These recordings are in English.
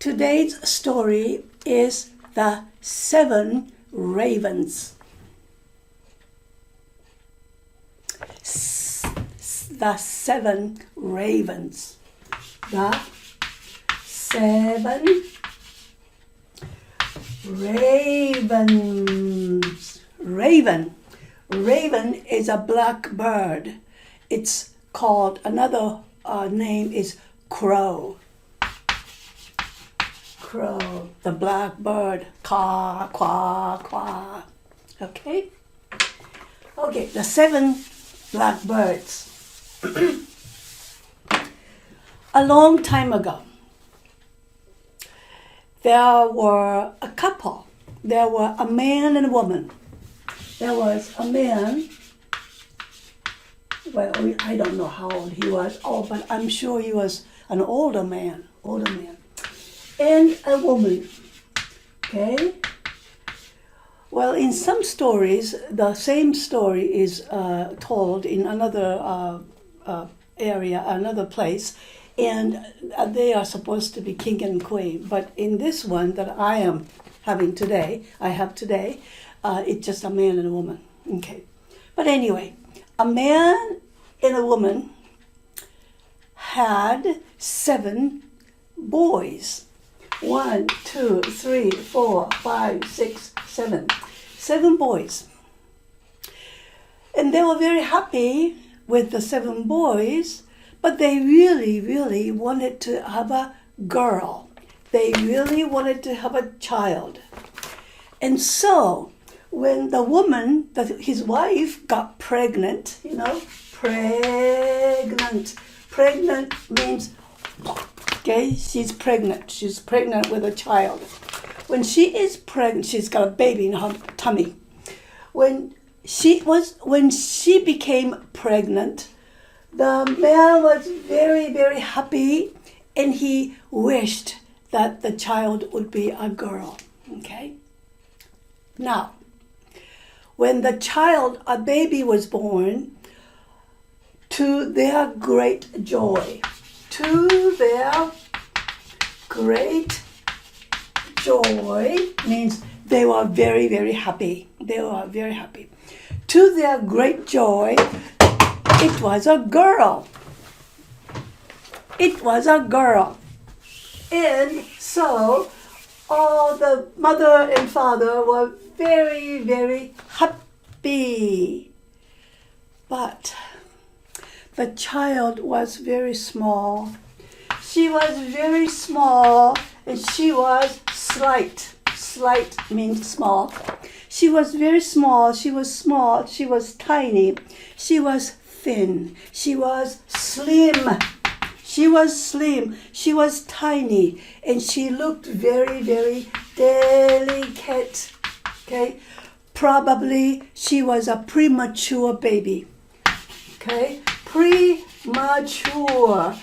Today's story is the 7 ravens. The 7 ravens. The 7 ravens. Raven is a black bird. It's called, another name is crow. Crow, the black bird. Caw, quaw, quaw. Okay, the 7 black birds. A long time ago, there were a couple. There were a man and a woman. There was a man, well, I don't know how old he was, but I'm sure he was an older man, and a woman, okay? Well, in some stories, the same story is told in another area, another place, and they are supposed to be king and queen. But in this one that I have today, it's just a man and a woman. Okay. But anyway, a man and a woman had 7 boys. 1, 2, 3, 4, 5, 6, 7. 7 boys. And they were very happy with the 7 boys, but they really wanted to have a girl. They really wanted to have a child. And so, when the woman, his wife, got pregnant, pregnant means, okay, she's pregnant. She's pregnant with a child. When she is pregnant, she's got a baby in her tummy. When she became pregnant, the man was very happy, and he wished that the child would be a girl. Okay? Now, when a baby was born, to their great joy, means they were very happy. They were very happy. To their great joy, it was a girl. And so all the mother and father were very happy. But the child was very small. She was very small, and she was slight. Slight means small. She was very small. She was tiny. She was thin. She was slim. She was tiny, and she looked very delicate. Okay? Probably she was a premature baby. Okay? Premature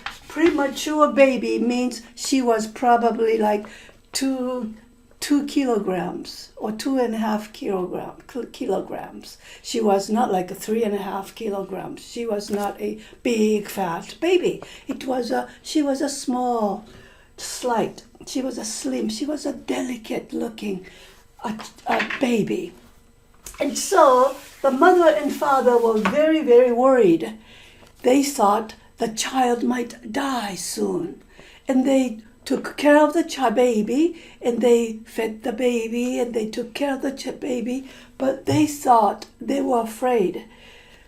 baby means she was probably like 2 kilograms or 2.5 kilograms. She was not like 3.5 kilograms. She was not a big fat baby. She was a small, slight. She was a slim. She was a delicate looking a baby. And so the mother and father were very worried. They thought the child might die soon. And they took care of the baby, and they fed the baby, and they took care of the baby. But they were afraid.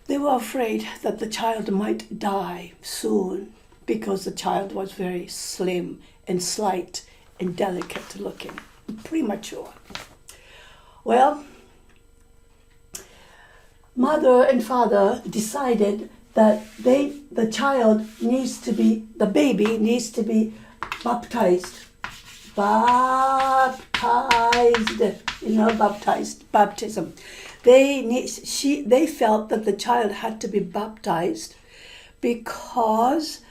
They were afraid that the child might die soon, because the child was very slim and slight and delicate looking, premature. Well, mother and father decided that the baby needs to be baptized. Baptism. They felt that the child had to be baptized, because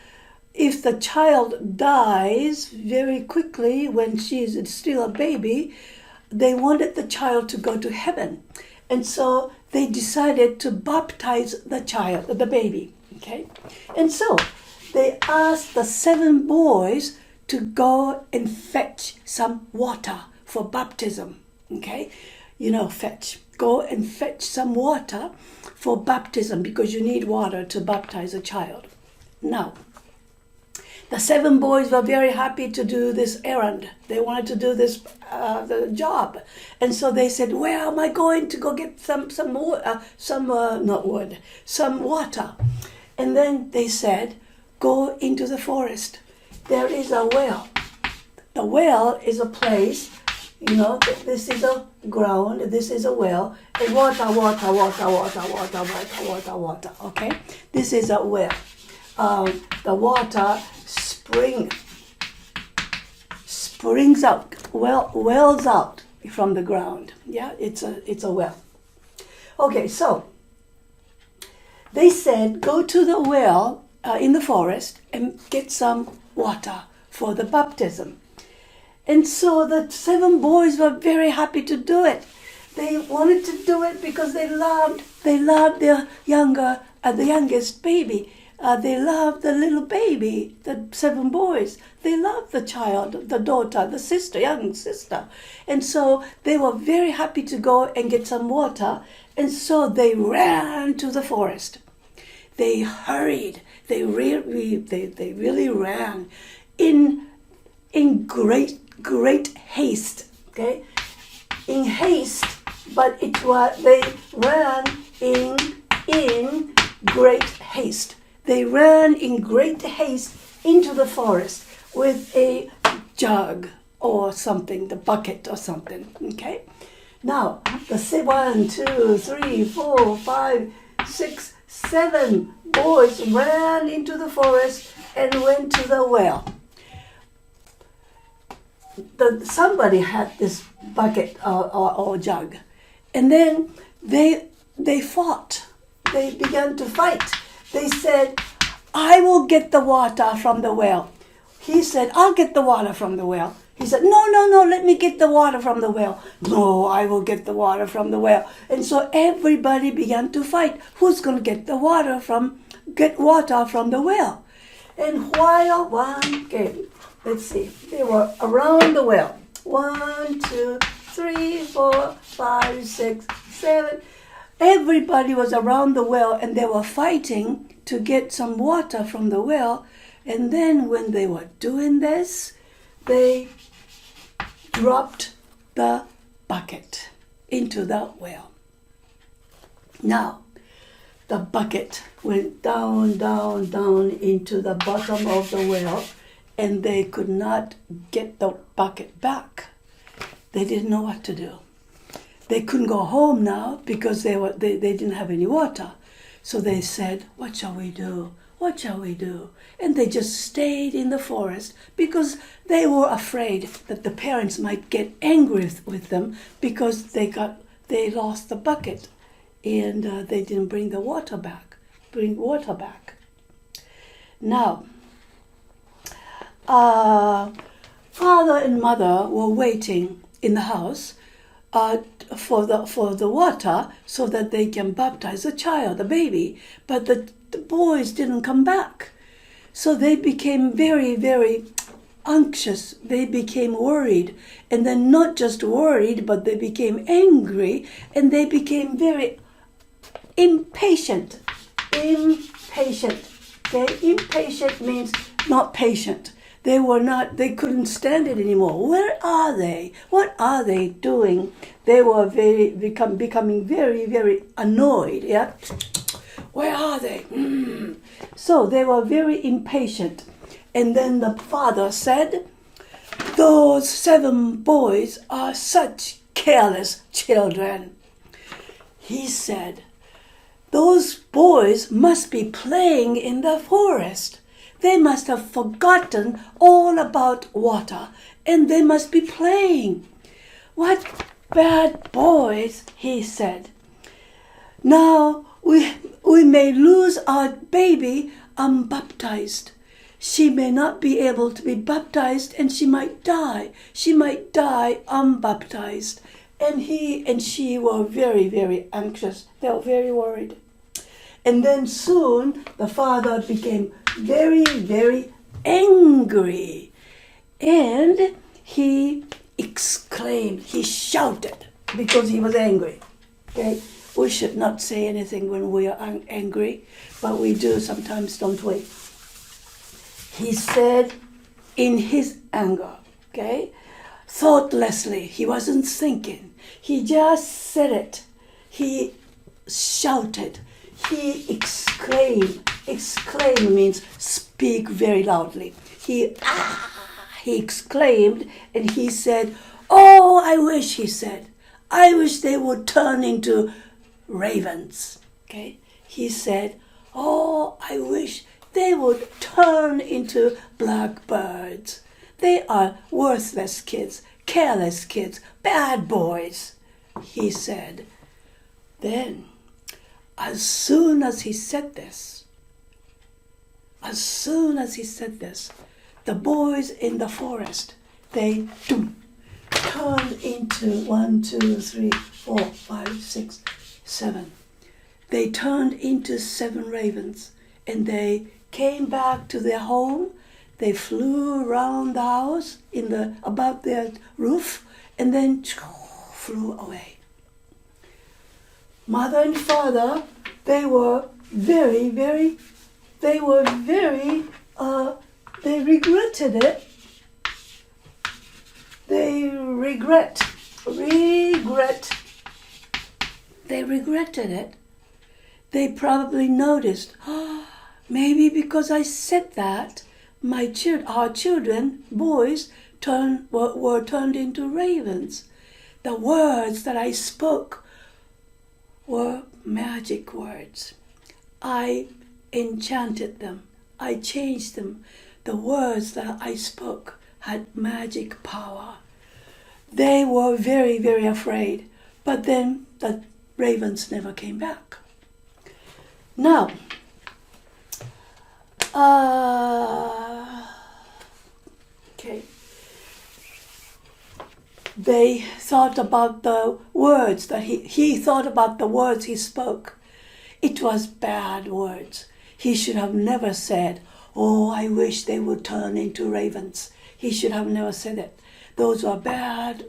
if the child dies very quickly when she is still a baby, they wanted the child to go to heaven. And so they decided to baptize the baby. Okay? And so they asked the 7 boys to go and fetch some water for baptism. Okay? Fetch. Go and fetch some water for baptism because you need water to baptize a child. Now, the 7 boys were very happy to do this errand. They wanted to do this the job. And so they said, where am I going to go get some water? And then they said, go into the forest. There is a well. The well is a place, this is a ground, this is a well, and water, okay? This is a well. The water springs out, wells out from the ground. Yeah, it's a well. Okay, so they said, go to the well in the forest and get some water for the baptism. And so the 7 boys were very happy to do it. They wanted to do it because they loved their youngest baby. They loved the little baby, the 7 boys. They loved the child, the daughter, the sister, young sister. And so they were very happy to go and get some water. And so they ran to the forest. They hurried. They really ran in great haste. Okay, in haste, but they ran in great haste. They ran in great haste into the forest with a jug or something, the bucket or something. Okay, now the 1, 2, 3, 4, 5, 6, 7 boys ran into the forest and went to the well. Somebody had this bucket or jug, and then they fought. They began to fight. They said, I will get the water from the well. He said, I'll get the water from the well. He said, no, let me get the water from the well. No, I will get the water from the well. And so everybody began to fight. Who's going to get water from the well? And let's see, they were around the well. 1, 2, 3, 4, 5, 6, 7. Everybody was around the well and they were fighting to get some water from the well. And then when they were doing this, they dropped the bucket into the well. Now, the bucket went down into the bottom of the well, and they could not get the bucket back. They didn't know what to do. They couldn't go home now because they didn't have any water. So they said, what shall we do? What shall we do? And they just stayed in the forest because they were afraid that the parents might get angry with them because they lost the bucket and they didn't bring water back. Now, father and mother were waiting in the house for the water so that they can baptize the child, the baby. But the boys didn't come back. So they became very, very anxious. They became worried. And then not just worried, but they became angry. And they became very impatient. Okay? Impatient means not patient. They couldn't stand it anymore. Where are they? What are they doing? They were becoming very, very annoyed. Yeah? Where are they? So they were very impatient. And then the father said, those 7 boys are such careless children. He said, those boys must be playing in the forest. They must have forgotten all about water, and they must be playing. What bad boys, he said. Now we may lose our baby unbaptized. She may not be able to be baptized, and she might die. She might die unbaptized. And he and she were very, very anxious. They were very worried. And then soon the father became very, very angry. And he exclaimed, he shouted because he was angry. Okay? We should not say anything when we are angry, but we do sometimes, don't we? He said in his anger, okay, thoughtlessly, he wasn't thinking. He just said it. He shouted. He exclaimed. Exclaim means speak very loudly. He exclaimed and he said, "Oh, I wish," he said, "I wish they would turn into ravens." Okay? He said, "Oh, I wish they would turn into blackbirds. They are worthless kids, careless kids, bad boys," he said. Then, as soon as he said this, the boys in the forest, they turned into 1, 2, 3, 4, 5, 6, 7. They turned into 7 ravens, and they came back to their home. They flew around the house above their roof, and then flew away. Mother and father, they regretted it. They regretted it. They probably noticed, maybe because I said that, our children, boys, were turned into ravens. The words that I spoke were magic words. I enchanted them. I changed them. The words that I spoke had magic power. They were very, very afraid. But then the ravens never came back. Now, okay. They thought about the words that he thought about the words he spoke. It was bad words. He should have never said, "Oh, I wish they would turn into ravens." He should have never said it. Those were bad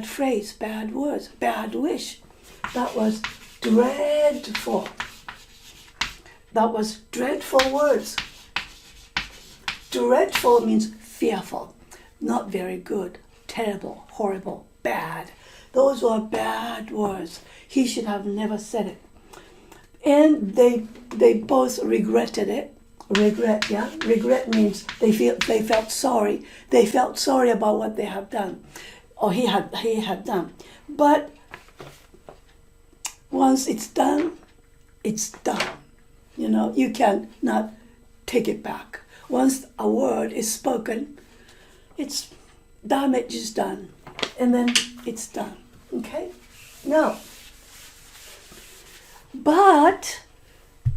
phrase, bad words, bad wish. That was dreadful. That was dreadful words. Dreadful means fearful, not very good, terrible, horrible, bad. Those were bad words. He should have never said it. And they both regretted it. Regret, yeah? Regret means they felt sorry. They felt sorry about what they have done, or he had done. But once it's done, it's done. You know, you cannot take it back. Once a word is spoken, its damage is done, and then it's done. Okay? Now, but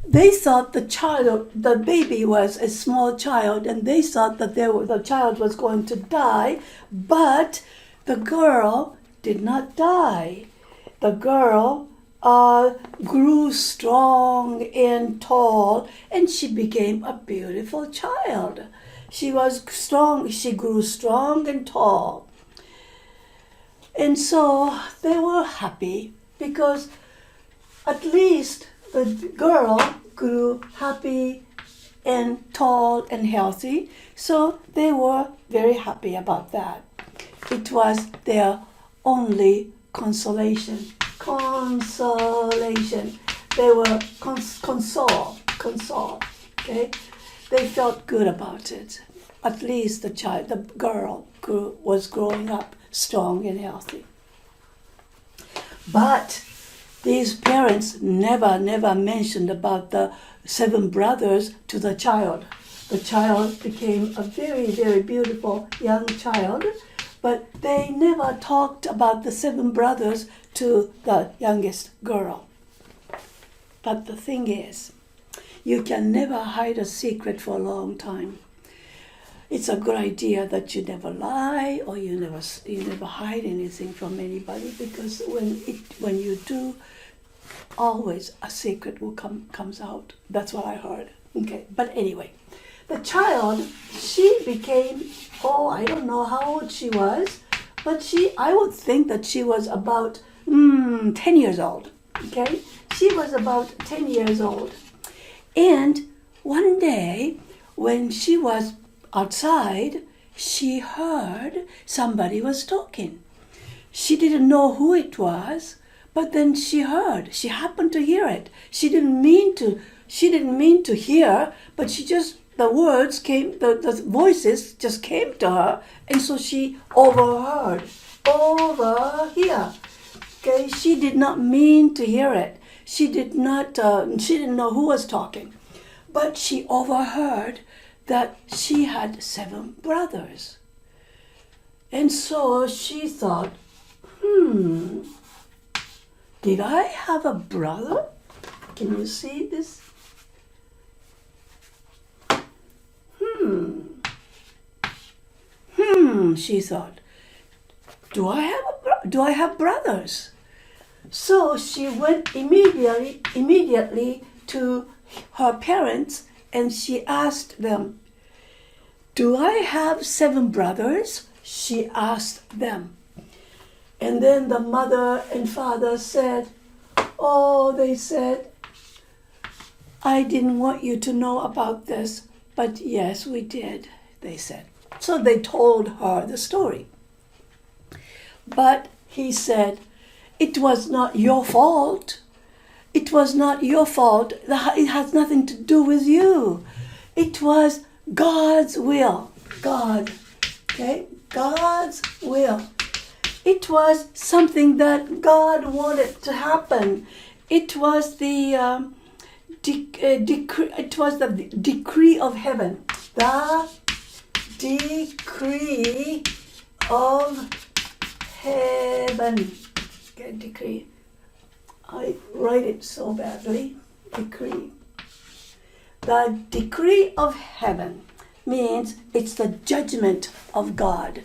they thought the baby was a small child, and they thought that the child was going to die, but the girl did not die. The girl grew strong and tall, and she became a beautiful child. She was strong. She grew strong and tall. And so they were happy because at least the girl grew happy and tall and healthy. So they were very happy about that. It was their only consolation. They were consoled. Okay, they felt good about it. At least the girl was growing up strong and healthy. But these parents never mentioned about the 7 brothers to the child. The child became a very, very beautiful young child, but they never talked about the 7 brothers to the youngest girl. But the thing is, you can never hide a secret for a long time. It's a good idea that you never lie or you never hide anything from anybody, because when you do, always a secret will comes out. That's what I heard. Okay, but anyway, the child, she became, I don't know how old she was, but I would think that she was about 10 years old, okay? She was about 10 years old. And one day, when she was outside, she heard somebody was talking. She didn't know who it was, but then she happened to hear it. She didn't mean to hear, but the words came, the voices just came to her, and so she overheard, over here. Okay, she did not mean to hear it. She didn't know who was talking, but she overheard that she had 7 brothers. And so she thought, did I have a brother? Can you see this? She thought, do I have brothers? So she went immediately to her parents, and she asked them, do I have 7 brothers? She asked them. And then the mother and father said, they said, I didn't want you to know about this, but yes, we did, they said. So they told her the story. But he said, it was not your fault. It was not your fault. It has nothing to do with you. It was God's will. God. Okay? God's will. It was something that God wanted to happen. It was the decree. It was the decree of heaven. The decree of heaven. Okay, decree. I write it so badly. Decree. The decree of heaven means it's the judgment of God.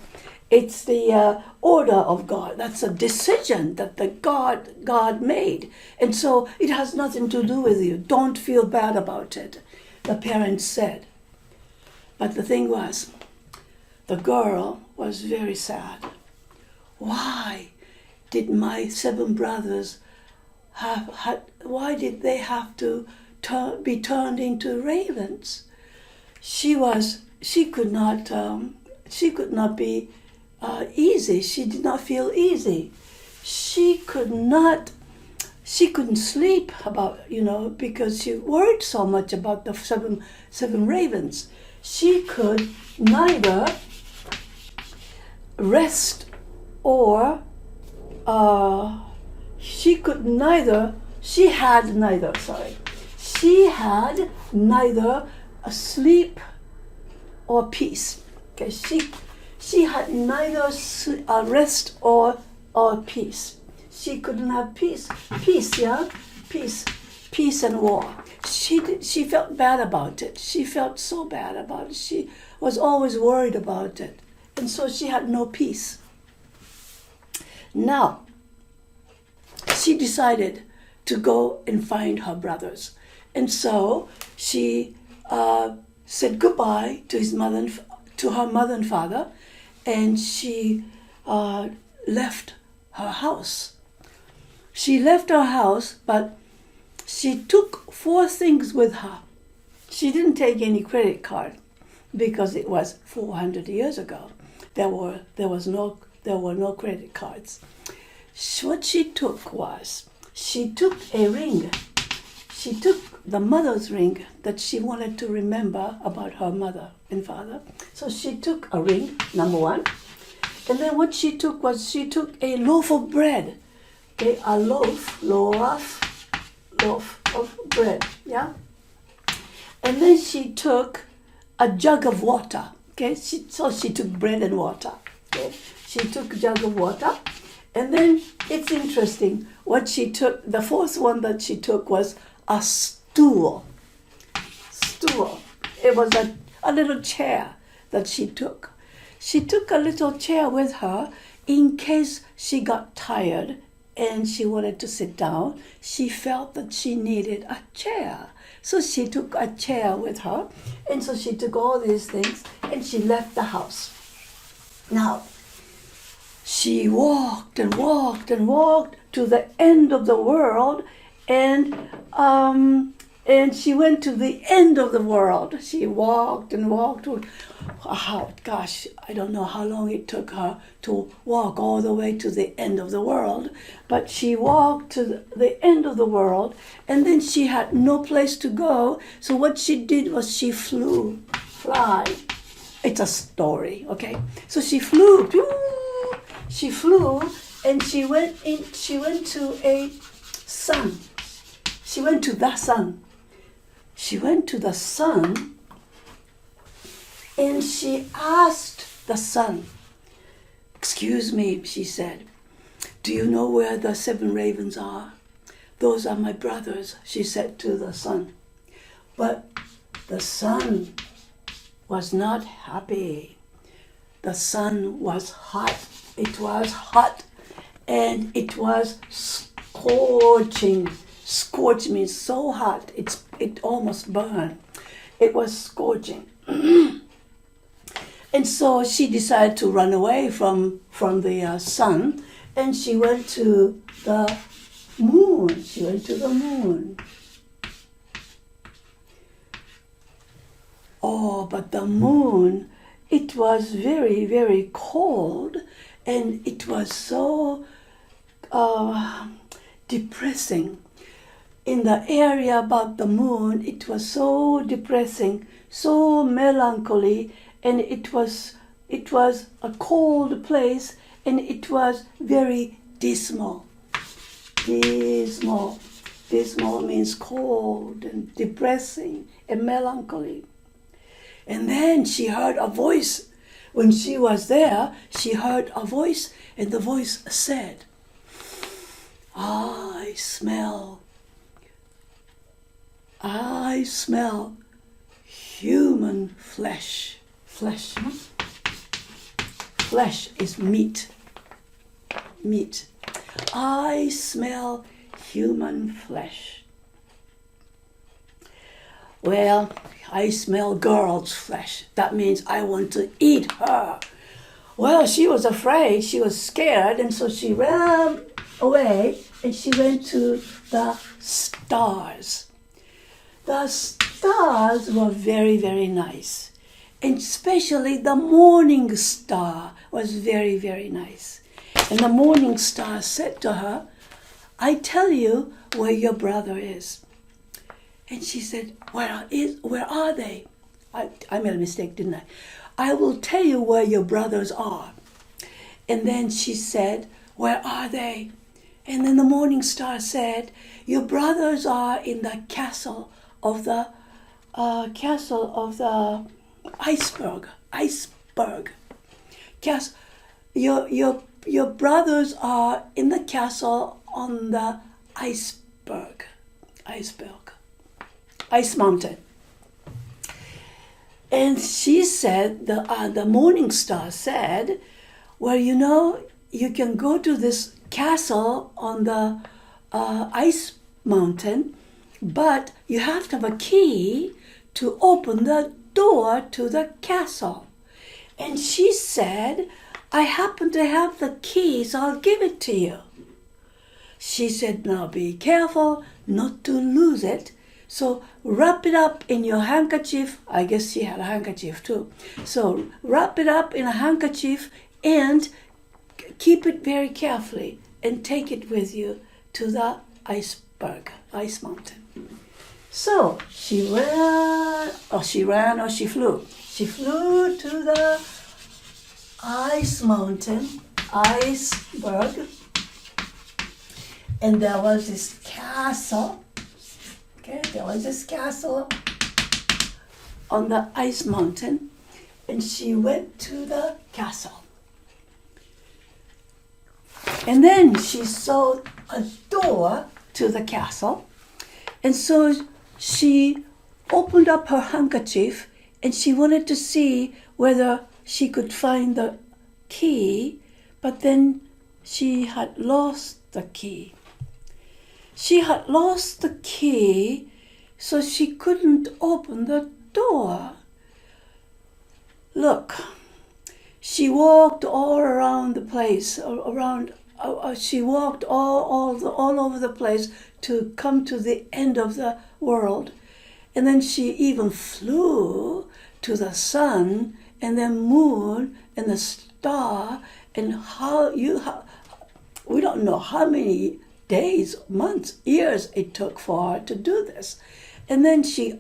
It's the order of God. That's a decision that God made. And so it has nothing to do with you. Don't feel bad about it, the parents said. But the thing was, the girl was very sad. Why did my 7 brothers why did they have to be turned into ravens? She could not be easy. She did not feel easy. She couldn't sleep because she worried so much about the seven ravens. She could neither rest or she had neither a sleep or peace. Okay, she had neither rest or peace. She couldn't have peace. Peace and war. She felt bad about it. She felt so bad about it. She was always worried about it. And so she had no peace. Now, she decided to go and find her brothers. And so she said goodbye to her mother and father, and she left her house. She left her house, but she took 4 things with her. She didn't take any credit card because it was 400 years ago. There were no credit cards. What she took was, she took a ring. She took the mother's ring that she wanted to remember about her mother and father. So she took a ring, number 1. And then what she took was, she took a loaf of bread. Okay, a loaf of bread, yeah? And then she took a jug of water. Okay, so she took bread and water. Okay, she took a jug of water. And then it's interesting, what she took, the 4th one that she took was a stool. It was a little chair that she took. She took a little chair with her in case she got tired and she wanted to sit down. She felt that she needed a chair. So she took a chair with her, and so she took all these things, and she left the house. Now, she walked and walked and walked to the end of the world, and she went to the end of the world. She walked and walked. Gosh, I don't know how long it took her to walk all the way to the end of the world, but she walked to the end of the world, and then she had no place to go. So what she did was she flew. It's a story, okay? So she flew. She flew, and she went to a sun. She went to the sun. She went to the sun, and she asked the sun, "Excuse me," she said, "do you know where the 7 ravens are?" "Those are my brothers," she said to the sun. But the sun was not happy. The sun was hot. It was hot, and it was scorching. Scorch means so hot, it almost burned. It was scorching. And so she decided to run away from the sun, and she went to the moon. She went to the moon. Oh, but the moon, it was very, very cold, and it was so depressing. In the area about the moon, it was so depressing, so melancholy, and it was a cold place, and it was very dismal. Dismal. Dismal means cold and depressing and melancholy. And then she heard a voice. When she was there, she heard a voice, and the voice said, I smell human flesh. Flesh. Flesh is meat. Meat. I smell human flesh. Well, I smell girl's flesh. That means I want to eat her. Well, she was afraid. She was scared, and so she ran away, and she went to the stars. The stars were very, very nice. And especially the morning star was very, very nice. And the morning star said to her, I tell you where your brother is. And she said, where are they? I made a mistake, didn't I? I will tell you where your brothers are. And then she said, where are they? And then the morning star said, your brothers are in the castle of the iceberg. Your brothers are in the castle on the iceberg. Ice mountain. And she said, the morning star said, well, you can go to this castle on the ice mountain, but you have to have a key to open the door to the castle. And she said, I happen to have the key, so I'll give it to you. She said, now be careful not to lose it. So wrap it up in your handkerchief. I guess she had a handkerchief too. So wrap it up in a handkerchief and keep it very carefully and take it with you to the ice mountain. So she flew. She flew to the ice mountain, iceberg, and there was this castle. Okay, there was this castle on the ice mountain, and she went to the castle. And then she saw a door to the castle, and so she opened up her handkerchief, and she wanted to see whether she could find the key, but then she had lost the key. She had lost the key, so she couldn't open the door. Look, she walked all around the place, she walked all over the place to come to the end of the world. And then she even flew to the sun and the moon and the star, and we don't know how many days, months, years it took for her to do this. And then she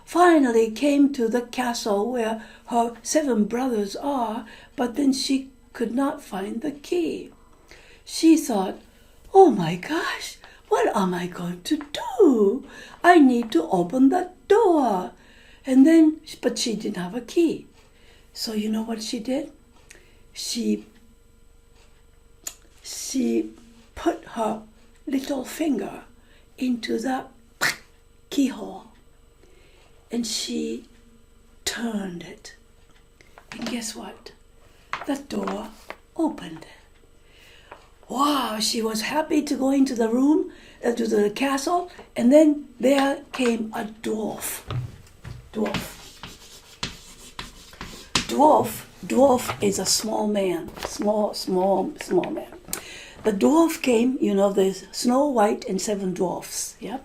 finally came to the castle where her 7 brothers are, but then she could not find the key. She thought, oh my gosh, what am I going to do? I need to open the door. But she didn't have a key. So you know what she did? She put her little finger into the keyhole and she turned it. And guess what? The door opened. Wow, she was happy to go into the room, to the castle, and then there came a dwarf. Dwarf is a small man, small man. The dwarf came, there's Snow White and 7 dwarfs, yeah?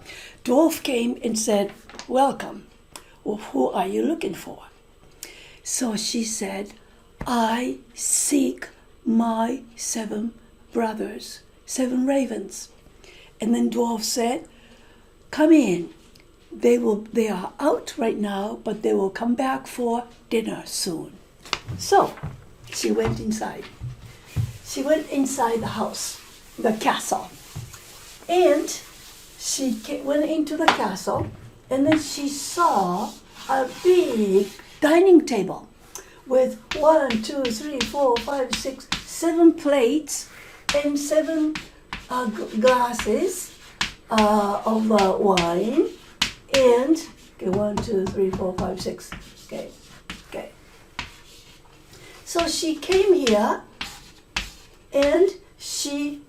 Dwarf came and said, welcome. Well, who are you looking for? So she said, I seek my 7 brothers, 7 ravens. And then dwarf said, come in. They are out right now, but they will come back for dinner soon. So she went inside. She went inside the house, the castle. And she went into the castle, and then she saw a big dining table with 1, 2, 3, 4, 5, 6, 7 plates and 7 glasses of wine. And, 1, 2, 3, 4, 5, 6. Okay. So she came here and she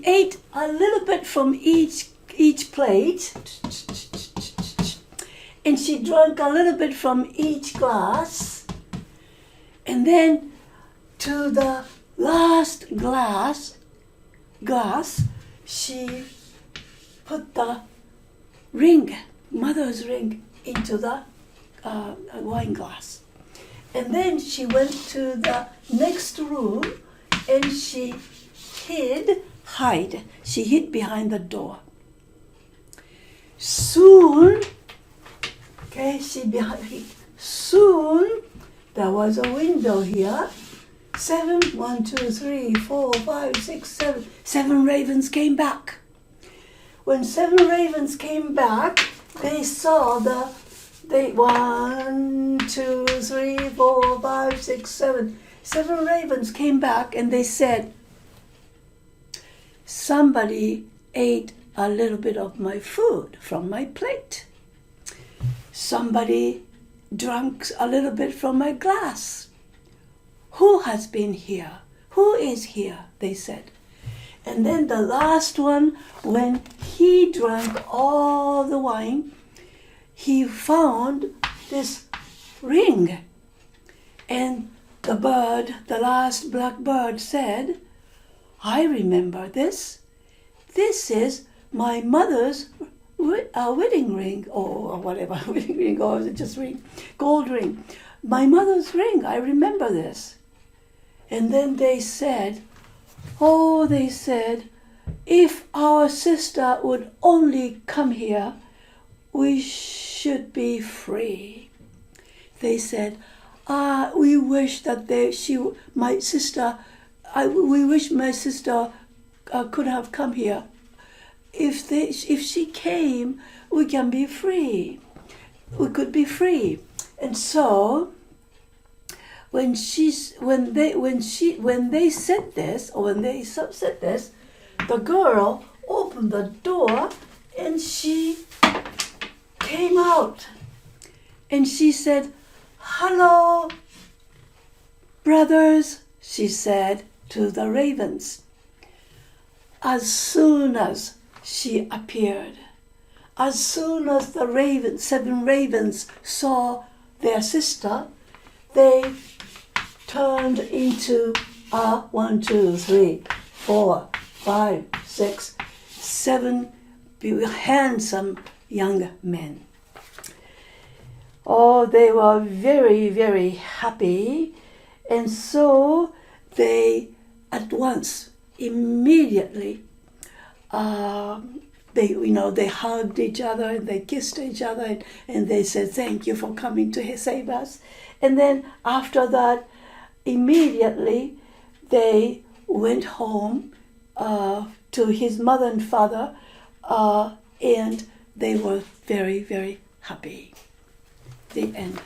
ate a little bit from each plate, and she drank a little bit from each glass, and then to the last glass she put the ring, mother's ring, into the wine glass. And then she went to the next room and she hid behind the door. Soon there was a window here. 7, 1, 2, 3, 4, 5, 6, 7. 7 ravens came back. When 7 ravens came back, they saw 1, 2, 3, 4, 5, 6, 7. 7 ravens came back and they said, somebody ate a little bit of my food from my plate. Somebody drank a little bit from my glass. Who has been here? Who is here? They said. And then the last one, when he drank all the wine, he found this ring. And the last black bird said, I remember this. This is my mother's wedding ring, or whatever, wedding ring, or is it just ring? Gold ring. My mother's ring, I remember this. And then they said, if our sister would only come here, we should be free. They said, we wish that my sister could have come here. If she came, we can be free. We could be free. And so when they said this, the girl opened the door and she came out. And she said, hello, brothers, she said to the ravens. as soon as she appeared, as soon as the 7 ravens saw their sister, they turned into 1, 2, 3, 4, 5, 6, 7 handsome young men. Oh, they were very, very happy, and so they at once, immediately, they hugged each other and they kissed each other and they said, "Thank you for coming to save us." And then after that, immediately they went home to his mother and father, and they were very, very happy. The end.